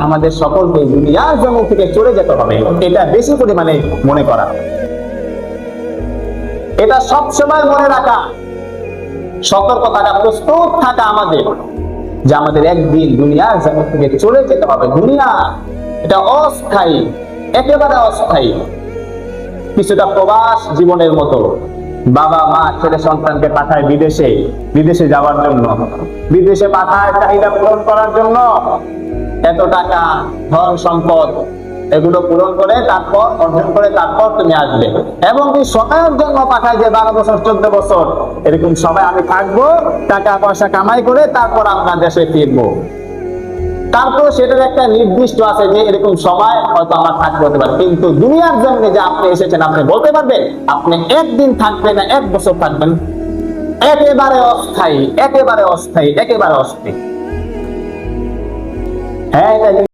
আমাদের সকলকে দুনিয়ার জমিন থেকে চলে যেতে হবে, এটা বেশি পরিমাণে মনে করা, এটা সবসময় মনে রাখা, সতর্ক থাকা, প্রস্তুত থাকা আমাদের, যে আমাদের একদিন দুনিয়ার জমিন থেকে চলে যেতে হবে। দুনিয়া এটা অস্থায়ী, একেবারে অস্থায়ী, কিছুটা প্রবাস জীবনের মতো। বাবা মা ছেলে সন্তানকে পাঠায় বিদেশে যাওয়ার জন্য, বিদেশে পাঠায় চাহিদা পূরণ করার জন্য, এত টাকা ধন সম্পদ এগুলো পূরণ করে তারপর অর্জন করে তারপর তুমি আসবে। এবং এই সময়ের জন্য পাঠায় যে 12 বছর 14 বছর এরকম সময় আমি থাকবো, টাকা পয়সা কামাই করে তারপর আমরা দেশে ফিরবো। তারপর সেটার একটা নির্দিষ্ট আছে যে এরকম সময় হয়তো আমার থাকতে হতে পারে, কিন্তু দুনিয়ার জন্য যে আপনি এসেছেন আপনি বলতে পারবেন আপনি একদিন থাকবেন না 1 বছর থাকবেন? একেবারে অস্থায়ী, একেবারে অস্থায়ী, একেবারে অস্থায়ী। হ্যাঁ।